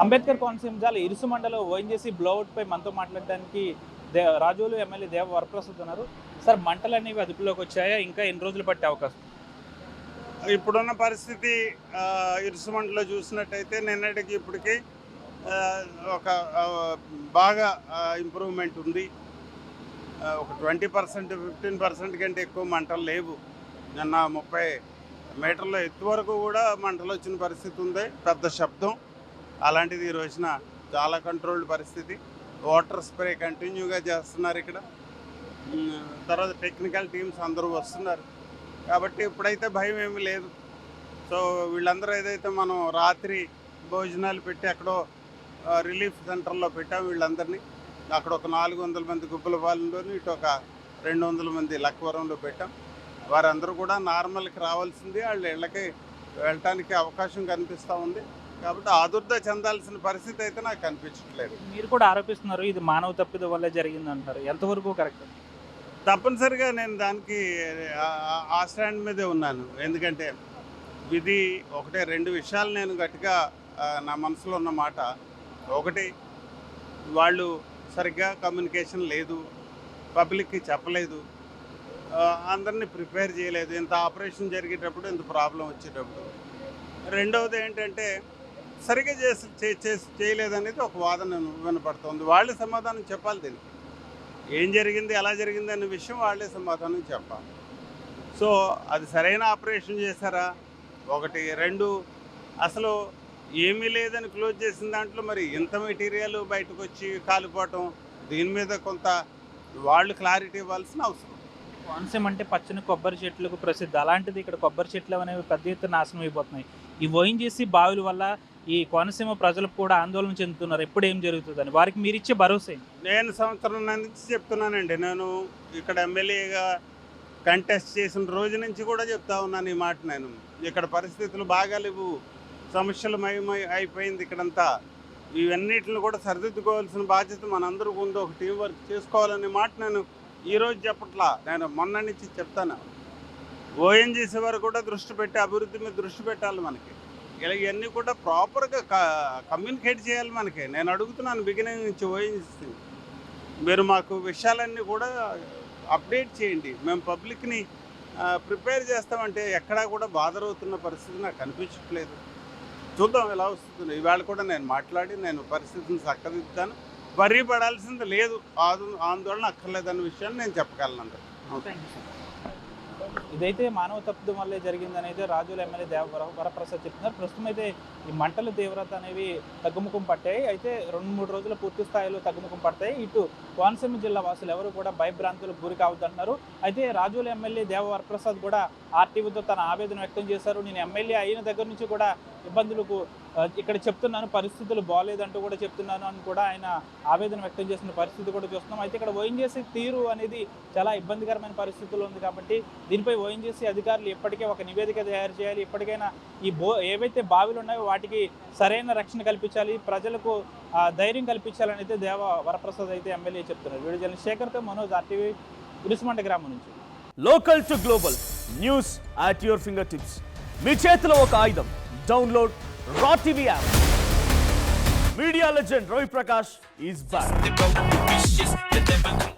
అంబేద్కర్ కోనసీమ జిల్లా ఇరుసుమండలో ONGC blowout పై మనతో మాట్లాడడానికి రాజోలు ఎమ్మెల్యే దేవ వరప్రసాద్ ఉన్నారు. సార్, మంటలు అనేవి అదుపులోకి వచ్చాయా? ఇంకా ఎన్ని రోజులు పట్టే అవకాశం? ఇప్పుడున్న పరిస్థితి ఇరుసుమంటలో చూసినట్టయితే నిన్నటికి ఇప్పటికి ఒక బాగా ఇంప్రూవ్మెంట్ ఉంది. ఒక 20% 15% కంటే ఎక్కువ మంటలు లేవు. నిన్న 30 మీటర్ల ఎత్తు వరకు కూడా మంటలు వచ్చిన పరిస్థితి ఉంది. పెద్ద శబ్దం అలాంటిది ఈ రోజున చాలా కంట్రోల్డ్ పరిస్థితి. వాటర్ స్ప్రే కంటిన్యూగా చేస్తున్నారు ఇక్కడ. తర్వాత టెక్నికల్ టీమ్స్ అందరూ వస్తున్నారు కాబట్టి ఇప్పుడైతే భయం ఏమీ లేదు. సో వీళ్ళందరూ ఏదైతే మనం రాత్రి భోజనాలు పెట్టి అక్కడో రిలీఫ్ సెంటర్లో పెట్టాం వీళ్ళందరినీ. అక్కడ ఒక 400 మంది గుబ్బలపాలెంలోని, ఇటు ఒక 200 మంది లక్కవరంలో పెట్టాం. వారందరూ కూడా నార్మల్కి రావాల్సింది, వాళ్ళ ఇళ్ళకి వెళ్ళటానికి అవకాశం కనిపిస్తూ ఉంది. కాబట్టి ఆదుర్ద చెందాల్సిన పరిస్థితి అయితే నాకు కనిపించట్లేదు. మీరు కూడా ఆరోపిస్తున్నారు ఇది మానవ తప్పిదం వల్లే జరిగింది అంటారు, ఎంతవరకు కరెక్ట్? తప్పనిసరిగా నేను దానికి ఆ స్టాండ్ మీదే ఉన్నాను. ఎందుకంటే ఇది ఒకటే 2 విషయాలు నేను గట్టిగా నా మనసులో ఉన్న మాట. ఒకటి, వాళ్ళు సరిగ్గా కమ్యూనికేషన్ లేదు, పబ్లిక్కి చెప్పలేదు, అందరినీ ప్రిపేర్ చేయలేదు ఇంత ఆపరేషన్ జరిగేటప్పుడు, ఇంత ప్రాబ్లం వచ్చేటప్పుడు. రెండవది ఏంటంటే సరిగ్గా చేయలేదనేది ఒక వాదన వినపడుతుంది. వాళ్ళే సమాధానం చెప్పాలి దీనికి. ఏం జరిగింది, ఎలా జరిగింది అనే విషయం వాళ్ళే సమాధానం చెప్పాలి. సో అది సరైన ఆపరేషన్ చేశారా? ఒకటి. 2, అసలు ఏమీ లేదని క్లోజ్ చేసిన దాంట్లో మరి ఇంత మెటీరియల్ బయటకు వచ్చి కాలిపోవటం, దీని మీద కొంత వాళ్ళు క్లారిటీ ఇవ్వాల్సిన అవసరం. కోనసీమ అంటే పచ్చని కొబ్బరి చెట్లకు ప్రసిద్ధి. అలాంటిది ఇక్కడ కొబ్బరి చెట్లు అనేవి పెద్ద ఎత్తున నాశనం అయిపోతున్నాయి. ఈ ఓఎన్జీసీ బావుల వల్ల ఈ కోనసీమ ప్రజలకు కూడా ఆందోళన చెందుతున్నారు. ఎప్పుడు ఏం జరుగుతుందని వారికి మీరు ఇచ్చే భరోసా? నేను సంవత్సరం నుంచి చెప్తున్నానండి. నేను ఇక్కడ ఎమ్మెల్యేగా కంటెస్ట్ చేసిన రోజు నుంచి కూడా చెప్తా ఉన్నాను ఈ మాట. నేను ఇక్కడ పరిస్థితులు బాగాలేవు, సమస్యలు అయిపోయింది ఇక్కడంతా. ఇవన్నిటిని కూడా సరిదిద్దుకోవాల్సిన బాధ్యత మనందరూ ముందు ఒక టీం వర్క్ చేసుకోవాలనే మాట నేను ఈరోజు చెప్పట్లా, నేను మొన్న నుంచి చెప్తాను. ఓఎన్జీసీ వారు కూడా దృష్టి పెట్టి అభివృద్ధి మీద దృష్టి పెట్టాలి. మనకి ఇలా ఇవన్నీ కూడా ప్రాపర్గా కమ్యూనికేట్ చేయాలి మనకి. నేను అడుగుతున్నాను బిగినింగ్ నుంచి ఓఎన్జీసీ, మీరు మాకు విషయాలన్నీ కూడా అప్డేట్ చేయండి, మేము పబ్లిక్ని ప్రిపేర్ చేస్తామంటే ఎక్కడా కూడా బాధరవుతున్న పరిస్థితి నాకు కనిపించట్లేదు. చూద్దాం ఎలా వస్తుంది. ఇవాళ కూడా నేను మాట్లాడి నేను పరిస్థితిని చక్కదిద్దాను. వరి పడాల్సింది లేదు, ఆందోళన అక్కర్లేదన్న విషయాన్ని నేను చెప్పగలను. ఇదైతే మానవ తప్పిదం వల్లే జరిగిందని అయితే రాజోలు ఎమ్మెల్యే దేవ వరప్రసాద్ చెప్తున్నారు. ప్రస్తుతం అయితే ఈ మంటల తీవ్రత అనేవి తగ్గుముఖం పట్టాయి. అయితే 2-3 రోజుల పూర్తి స్థాయిలో తగ్గుముఖం పడతాయి. ఇటు కోనసీమ జిల్లా వాసులు ఎవరు కూడా భయభ్రాంతులకు గురి కావద్దంటున్నారు. అయితే రాజోలు ఎమ్మెల్యే దేవ వరప్రసాద్ కూడా ఆర్టీవీతో తన ఆవేదన వ్యక్తం చేశారు. నేను ఎమ్మెల్యే అయిన దగ్గర నుంచి కూడా ఇబ్బందులకు ఇక్కడ చెప్తున్నాను, పరిస్థితులు బాగాలేదంటూ కూడా చెప్తున్నాను అని కూడా ఆయన ఆవేదన వ్యక్తం చేసిన పరిస్థితి కూడా చూస్తున్నాం. అయితే ఇక్కడ ఓఎన్జీసీ తీరు అనేది చాలా ఇబ్బందికరమైన పరిస్థితుల్లో ఉంది కాబట్టి దీనిపై ఓఎన్జీసీ అధికారులు ఇప్పటికే ఒక నివేదిక తయారు చేయాలి. ఇప్పటికైనా ఈ ఏవైతే బావిలు ఉన్నాయో వాటికి సరైన రక్షణ కల్పించాలి, ప్రజలకు ధైర్యం కల్పించాలని అయితే దేవ వరప్రసాద్ అయితే ఎమ్మెల్యే చెప్తున్నారు. వీడియో జర్నలిస్ట్ శేఖర్తో మనోజ్, ఆర్టీవీ, ఇరుసుమండ గ్రామం నుంచి. Local to global news at your finger tips. మీ చేతిలో ఒక ఆయుధం. Download Raw TV app. Media legend Ravi Prakash is back.